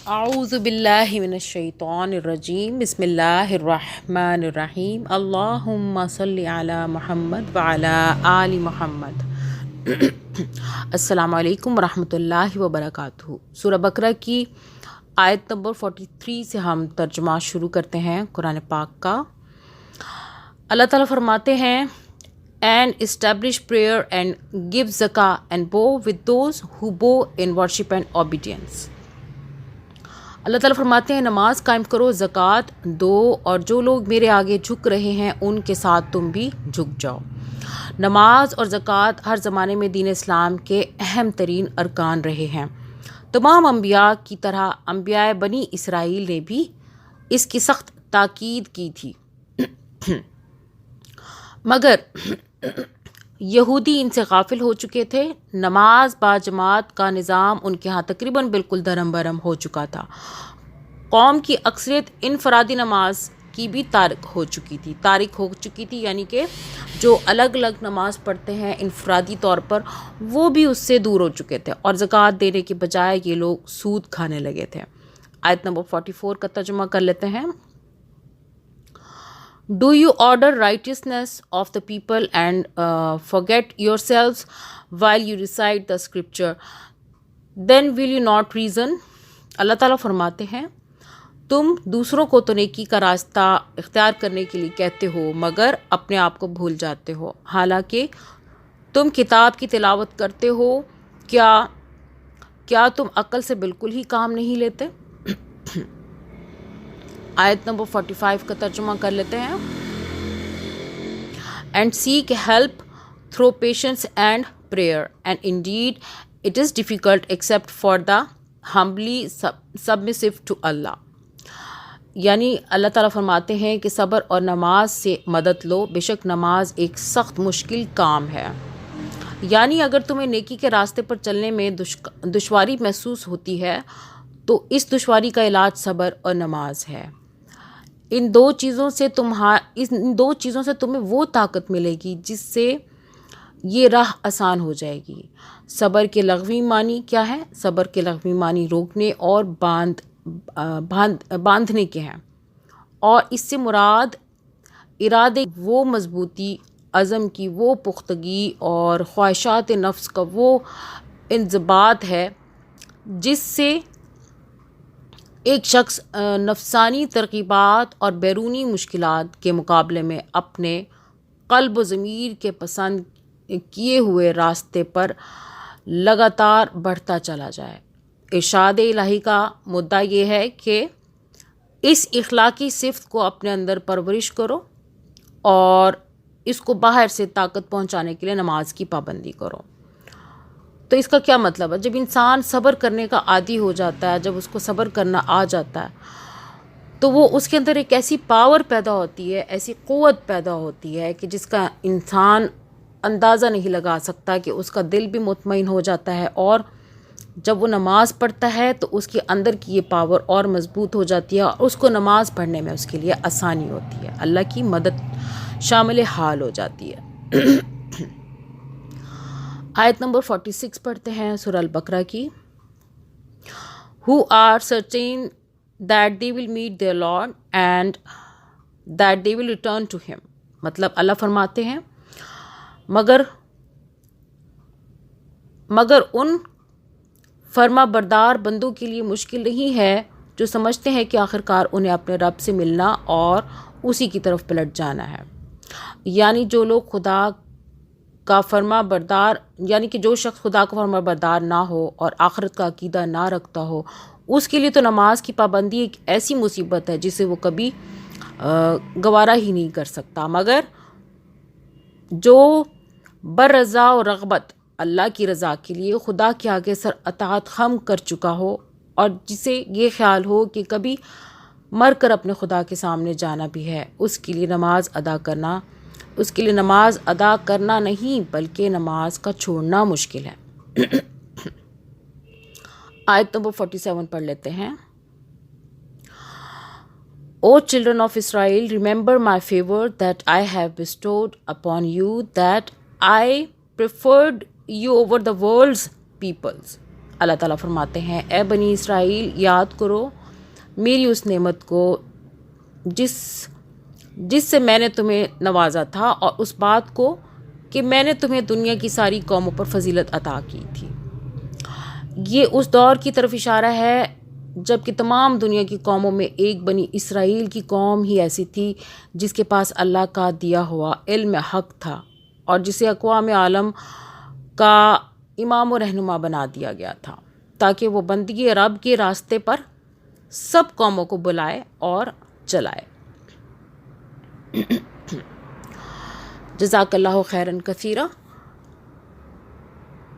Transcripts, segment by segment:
اعوذ باللہ من الشیطان الرجیم بسم اللہ الرحمن الرحیم اللہم صلی علی محمد وعلی آل محمد۔ السلام علیکم ورحمۃ اللہ وبرکاتہ۔ سورہ بقرہ کی آیت نمبر 43 سے ہم ترجمہ شروع کرتے ہیں قرآن پاک کا۔ اللہ تعالیٰ فرماتے ہیں and establish prayer and give zakah and bow with those who bow in worship and obedience۔ اللہ تعالیٰ فرماتے ہیں نماز قائم کرو، زکوٰۃ دو، اور جو لوگ میرے آگے جھک رہے ہیں ان کے ساتھ تم بھی جھک جاؤ۔ نماز اور زکوٰۃ ہر زمانے میں دین اسلام کے اہم ترین ارکان رہے ہیں۔ تمام انبیاء کی طرح انبیاء بنی اسرائیل نے بھی اس کی سخت تاکید کی تھی، مگر یہودی ان سے غافل ہو چکے تھے۔ نماز با جماعت کا نظام ان کے ہاں تقریباً بالکل دھرم برہم ہو چکا تھا۔ قوم کی اکثریت انفرادی نماز کی بھی تارک ہو چکی تھی، یعنی کہ جو الگ الگ نماز پڑھتے ہیں انفرادی طور پر، وہ بھی اس سے دور ہو چکے تھے، اور زکوٰۃ دینے کے بجائے یہ لوگ سود کھانے لگے تھے۔ آیت نمبر 44 کا ترجمہ کر لیتے ہیں۔ Do you order righteousness of the people and forget yourselves while you recite the scripture? Then will you not reason? اللہ تعالیٰ فرماتے ہیں تم دوسروں کو تو نیکی کا راستہ اختیار کرنے کے لیے کہتے ہو، مگر اپنے آپ کو بھول جاتے ہو، حالانکہ تم کتاب کی تلاوت کرتے ہو۔ کیا تم عقل سے بالکل ہی کام نہیں لیتے؟ آیت نمبر 45 کا ترجمہ کر لیتے ہیں۔ And seek help through patience and prayer, and indeed it is difficult except for the humbly submissive to Allah۔ یعنی اللہ تعالیٰ فرماتے ہیں کہ صبر اور نماز سے مدد لو، بے شک نماز ایک سخت مشکل کام ہے۔ یعنی اگر تمہیں نیکی کے راستے پر چلنے میں دشواری محسوس ہوتی ہے تو اس دشواری کا علاج صبر اور نماز ہے۔ ان دو چیزوں سے تمہیں وہ طاقت ملے گی جس سے یہ راہ آسان ہو جائے گی۔ صبر کے لغوی معنی کیا ہے؟ صبر کے لغوی معنی روکنے اور باندھنے کے ہیں، اور اس سے مراد ارادے وہ مضبوطی، عزم کی وہ پختگی اور خواہشات نفس کا وہ انضباط ہے جس سے ایک شخص نفسانی ترغیبات اور بیرونی مشکلات کے مقابلے میں اپنے قلب و ضمیر کے پسند کیے ہوئے راستے پر لگاتار بڑھتا چلا جائے۔ ارشاد الہی کا مدعا یہ ہے کہ اس اخلاقی صفت کو اپنے اندر پرورش کرو اور اس کو باہر سے طاقت پہنچانے کے لیے نماز کی پابندی کرو۔ تو اس کا کیا مطلب ہے؟ جب انسان صبر کرنے کا عادی ہو جاتا ہے، جب اس کو صبر کرنا آ جاتا ہے، تو وہ اس کے اندر ایک ایسی پاور پیدا ہوتی ہے، ایسی قوت پیدا ہوتی ہے کہ جس کا انسان اندازہ نہیں لگا سکتا، کہ اس کا دل بھی مطمئن ہو جاتا ہے، اور جب وہ نماز پڑھتا ہے تو اس کے اندر کی یہ پاور اور مضبوط ہو جاتی ہے، اور اس کو نماز پڑھنے میں اس کے لیے آسانی ہوتی ہے، اللہ کی مدد شامل حال ہو جاتی ہے۔ آیت نمبر 46 پڑھتے ہیں سورہ البقرہ کی۔ Who are certain that they will meet their Lord and that they will return to him۔ مطلب اللہ فرماتے ہیں مگر ان فرما بردار بندوں کے لیے مشکل نہیں ہے جو سمجھتے ہیں کہ آخرکار انہیں اپنے رب سے ملنا اور اسی کی طرف پلٹ جانا ہے۔ یعنی جو لوگ جو شخص خدا کا فرما بردار نہ ہو اور آخرت کا عقیدہ نہ رکھتا ہو، اس کے لیے تو نماز کی پابندی ایک ایسی مصیبت ہے جسے وہ کبھی گوارا ہی نہیں کر سکتا۔ مگر جو بررضا و رغبت اللہ کی رضا کے لیے خدا کے آگے سر اطاعت خم کر چکا ہو، اور جسے یہ خیال ہو کہ کبھی مر کر اپنے خدا کے سامنے جانا بھی ہے، اس کے لیے نماز ادا کرنا نہیں بلکہ نماز کا چھوڑنا مشکل ہے۔ آیت نمبر 47 پڑھ لیتے ہیں۔ O children of Israel, remember my favor that I have bestowed upon you, that I preferred you over the world's peoples۔ اللہ تعالیٰ فرماتے ہیں اے بنی اسرائیل یاد کرو میری اس نعمت کو جس سے میں نے تمہیں نوازا تھا، اور اس بات کو کہ میں نے تمہیں دنیا کی ساری قوموں پر فضیلت عطا کی تھی۔ یہ اس دور کی طرف اشارہ ہے جب کہ تمام دنیا کی قوموں میں ایک بنی اسرائیل کی قوم ہی ایسی تھی جس کے پاس اللہ کا دیا ہوا علم حق تھا، اور جسے اقوام عالم کا امام و رہنما بنا دیا گیا تھا تاکہ وہ بندگی رب کے راستے پر سب قوموں کو بلائے اور چلائے۔ جزاک اللہ خیرن کثیرہ۔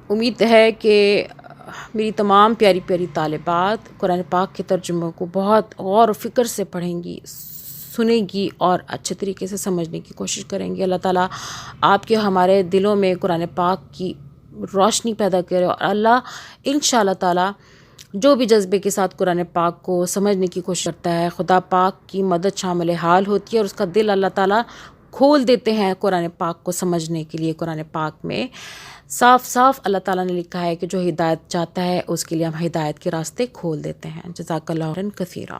امید ہے کہ میری تمام پیاری پیاری طالبات قرآن پاک کے ترجمے کو بہت غور و فکر سے پڑھیں گی، سنیں گی اور اچھے طریقے سے سمجھنے کی کوشش کریں گی۔ اللہ تعالیٰ آپ کے ہمارے دلوں میں قرآن پاک کی روشنی پیدا کرے، اور اللہ انشاءاللہ تعالیٰ جو بھی جذبے کے ساتھ قرآن پاک کو سمجھنے کی کوشش کرتا ہے، خدا پاک کی مدد شامل حال ہوتی ہے اور اس کا دل اللہ تعالیٰ کھول دیتے ہیں قرآن پاک کو سمجھنے کے لیے۔ قرآن پاک میں صاف صاف اللہ تعالیٰ نے لکھا ہے کہ جو ہدایت چاہتا ہے اس کے لیے ہم ہدایت کے راستے کھول دیتے ہیں۔ جزاک اللہ خیرا کثیرا۔